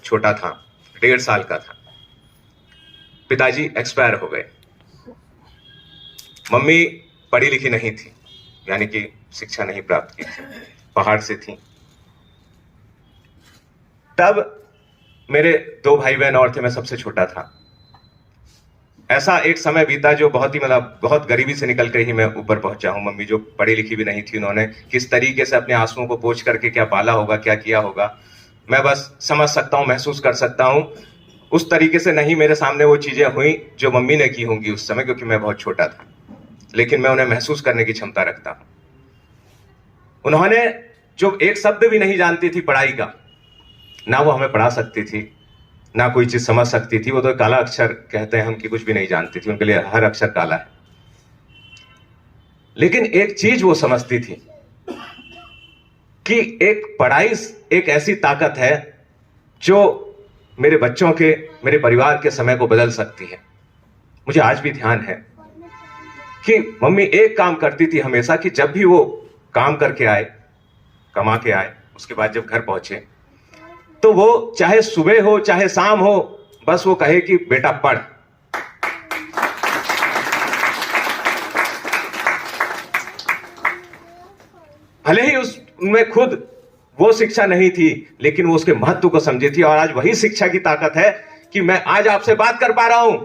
छोटा था, 1.5 साल का था, पिताजी एक्सपायर हो गए। मम्मी पढ़ी लिखी नहीं थी, यानी कि शिक्षा नहीं प्राप्त की थी, पहाड़ से थी। तब मेरे 2 भाई बहन और थे, मैं सबसे छोटा था। ऐसा एक समय बीता जो बहुत ही मतलब बहुत गरीबी से निकल कर ही मैं ऊपर पहुंचा हूं। मम्मी जो पढ़ी लिखी भी नहीं थी, उन्होंने किस तरीके से अपने आंसुओं को पोंछ करके क्या पाला होगा, क्या किया होगा, मैं बस समझ सकता हूं, महसूस कर सकता हूं। उस तरीके से नहीं मेरे सामने वो चीजें हुई जो मम्मी ने की होंगी उस समय, क्योंकि मैं बहुत छोटा था, लेकिन मैं उन्हें महसूस करने की क्षमता रखता हूं। उन्होंने जो एक शब्द भी नहीं जानती थी पढ़ाई का, ना वो हमें पढ़ा सकती थी, ना कोई चीज समझ सकती थी। वो तो काला अक्षर कहते हैं हम, कि कुछ भी नहीं जानती थी, उनके लिए हर अक्षर काला है। लेकिन एक चीज वो समझती थी कि एक पढ़ाई एक ऐसी ताकत है जो मेरे बच्चों के, मेरे परिवार के समय को बदल सकती है। मुझे आज भी ध्यान है कि मम्मी एक काम करती थी हमेशा, कि जब भी वो काम करके आए, कमा के आए, उसके बाद जब घर पहुंचे, तो वो चाहे सुबह हो चाहे शाम हो, बस वो कहे कि बेटा पढ़। भले ही उसमें खुद वो शिक्षा नहीं थी, लेकिन वो उसके महत्व को समझी थी। और आज वही शिक्षा की ताकत है कि मैं आज आपसे बात कर पा रहा हूं।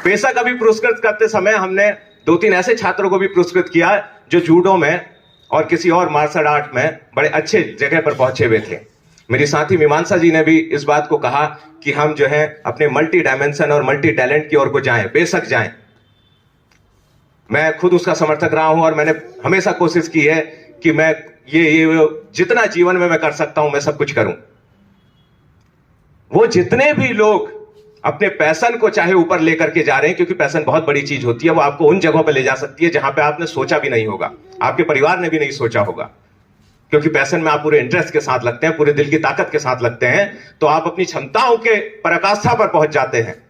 बेशक अभी पुरस्कृत करते समय हमने 2-3 ऐसे छात्रों को भी पुरस्कृत किया जो जूडो में और किसी और मार्शल आर्ट में बड़े अच्छे जगह पर पहुंचे हुए थे। मेरी साथी मीमांसा जी ने भी इस बात को कहा कि हम जो है अपने मल्टी डायमेंशन और मल्टी टैलेंट की ओर को जाएं, बेशक जाएं। मैं खुद उसका समर्थक रहा हूं और मैंने हमेशा कोशिश की है कि मैं ये जितना जीवन में मैं कर सकता हूं, मैं सब कुछ करूं। वो जितने भी लोग अपने पैशन को चाहे ऊपर लेकर के जा रहे हैं, क्योंकि पैशन बहुत बड़ी चीज होती है, वो आपको उन जगहों पर ले जा सकती है जहां पे आपने सोचा भी नहीं होगा, आपके परिवार ने भी नहीं सोचा होगा। क्योंकि पैशन में आप पूरे इंटरेस्ट के साथ लगते हैं, पूरे दिल की ताकत के साथ लगते हैं, तो आप अपनी क्षमताओं के पराकाष्ठा पर पहुंच जाते हैं।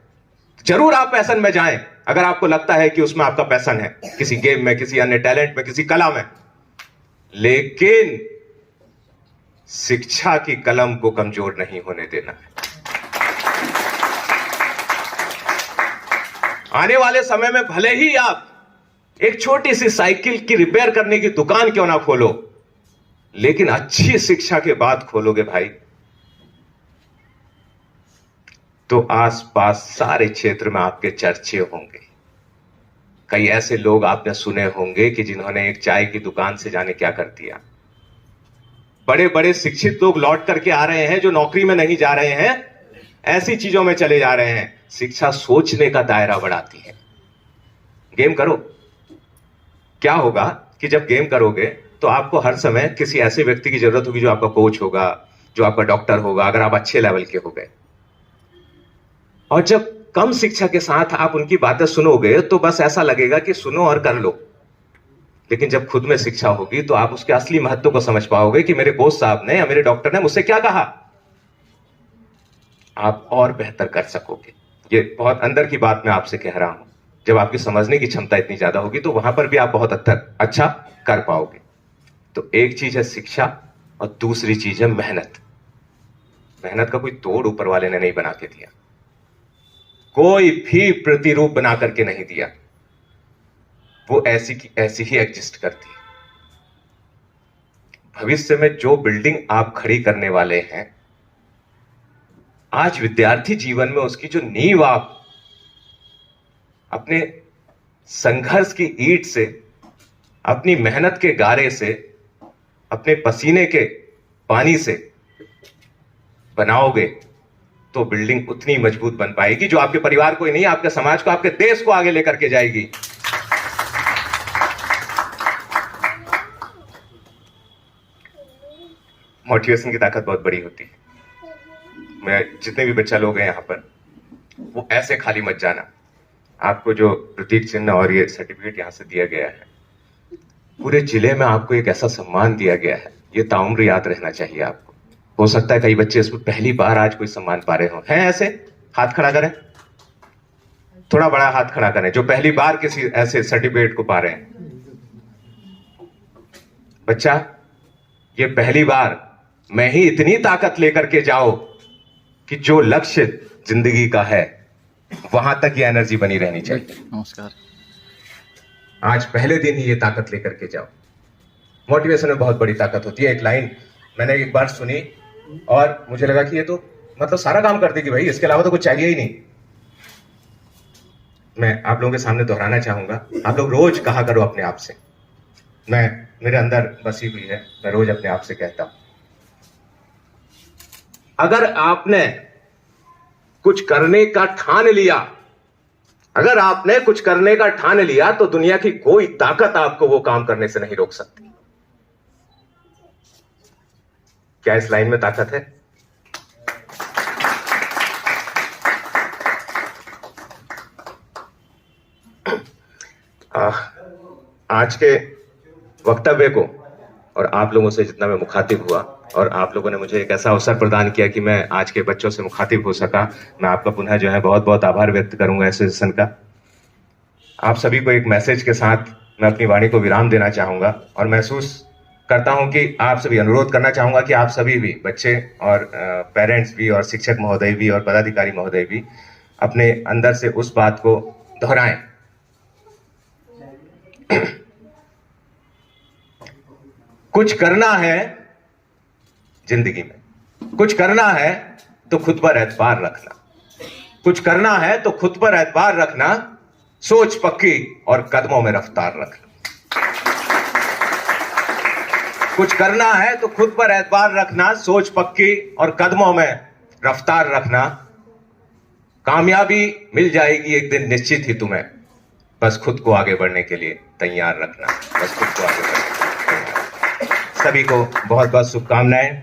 जरूर आप पैशन में जाएं अगर आपको लगता है कि उसमें आपका पैशन है, किसी गेम में, किसी अन्य टैलेंट में, किसी कला में। लेकिन शिक्षा की कलम को कमजोर नहीं होने देना है। आने वाले समय में भले ही आप एक छोटी सी साइकिल की रिपेयर करने की दुकान क्यों ना खोलो, लेकिन अच्छी शिक्षा के बाद खोलोगे भाई, तो आसपास सारे क्षेत्र में आपके चर्चे होंगे। कई ऐसे लोग आपने सुने होंगे कि जिन्होंने एक चाय की दुकान से जाने क्या कर दिया। बड़े बड़े शिक्षित लोग लौट करके आ रहे हैं जो नौकरी में नहीं जा रहे हैं, ऐसी चीजों में चले जा रहे हैं। शिक्षा सोचने का दायरा बढ़ाती है। गेम करो, क्या होगा कि जब गेम करोगे तो आपको हर समय किसी ऐसे व्यक्ति की जरूरत होगी जो आपका कोच होगा, जो आपका डॉक्टर होगा, अगर आप अच्छे लेवल के हो गए। और जब कम शिक्षा के साथ आप उनकी बातें सुनोगे तो बस ऐसा लगेगा कि सुनो और कर लो। लेकिन जब खुद में शिक्षा होगी तो आप उसके असली महत्व को समझ पाओगे कि मेरे कोच साहब ने या मेरे डॉक्टर ने मुझसे क्या कहा। आप और बेहतर कर सकोगे। ये बहुत अंदर की बात मैं आपसे कह रहा हूं। जब आपकी समझने की क्षमता इतनी ज्यादा होगी तो वहां पर भी आप बहुत अच्छा कर पाओगे। तो एक चीज है शिक्षा और दूसरी चीज है मेहनत। मेहनत का कोई तोड़ ऊपर वाले ने नहीं बना के दिया, कोई भी प्रतिरूप बना करके नहीं दिया। वो ऐसी की ऐसी ही एग्जिस्ट करती है। भविष्य में जो बिल्डिंग आप खड़ी करने वाले हैं, आज विद्यार्थी जीवन में उसकी जो नींव आप अपने संघर्ष की ईंट से, अपनी मेहनत के गारे से, अपने पसीने के पानी से बनाओगे, तो बिल्डिंग उतनी मजबूत बन पाएगी जो आपके परिवार को ही नहीं, आपके समाज को, आपके देश को आगे लेकर के जाएगी। मोटिवेशन की ताकत बहुत बड़ी होती है। मैं जितने भी बच्चा लोग हैं यहां पर, वो ऐसे खाली मत जाना। आपको जो प्रतीक चिन्ह और ये सर्टिफिकेट यहां से दिया गया है, पूरे जिले में आपको एक ऐसा सम्मान दिया गया है, ये ताउम्र याद रहना चाहिए आपको। हो सकता है कई बच्चे इसमें पहली बार आज कोई सम्मान पा रहे हो। हैं ऐसे? हाथ खड़ा करें, थोड़ा बड़ा हाथ खड़ा करें जो पहली बार किसी ऐसे सर्टिफिकेट को पा रहे हैं। बच्चा, ये पहली बार मैं ही इतनी ताकत लेकर के जाओ कि जो लक्ष्य जिंदगी का है वहां तक ये एनर्जी बनी रहनी चाहिए। नमस्कार। आज पहले दिन ही ये ताकत लेकर के जाओ। मोटिवेशन में बहुत बड़ी ताकत होती है। एक लाइन मैंने एक बार सुनी और मुझे लगा कि ये तो मतलब सारा काम कर देगी भाई, इसके अलावा तो कुछ चाहिए ही नहीं। मैं आप लोगों के सामने दोहराना चाहूंगा, आप लोग रोज कहा करो अपने आप से, मेरे अंदर बसी हुई है, मैं रोज अपने आप से कहता हूं, अगर आपने कुछ करने का ठान लिया, अगर आपने कुछ करने का ठान लिया तो दुनिया की कोई ताकत आपको वो काम करने से नहीं रोक सकती। क्या इस लाइन में ताकत है? आज के वक्तव्य को और आप लोगों से जितना मैं मुखातिब हुआ और आप लोगों ने मुझे एक ऐसा अवसर प्रदान किया कि मैं आज के बच्चों से मुखातिब हो सका, मैं आपका पुनः जो है बहुत बहुत आभार व्यक्त करूंगा एसोसिएशन का। आप सभी को एक मैसेज के साथ मैं अपनी वाणी को विराम देना चाहूंगा और महसूस करता हूं कि आप सभी, अनुरोध करना चाहूंगा कि आप सभी भी, बच्चे और पेरेंट्स भी और शिक्षक महोदय भी और पदाधिकारी महोदय भी, अपने अंदर से उस बात को दोहराएं। कुछ करना है जिंदगी में, कुछ करना है तो खुद पर एतबार रखना, कुछ करना है तो खुद पर एतबार रखना, सोच पक्की और कदमों में रफ्तार रखना। कुछ करना है तो खुद पर एतबार रखना, सोच पक्की और कदमों में रफ्तार रखना। कामयाबी मिल जाएगी एक दिन निश्चित ही तुम्हें, बस खुद को आगे बढ़ने के लिए तैयार रखना, बस खुद को आगे बढ़ने के लिए। सभी को बहुत बहुत शुभकामनाएं।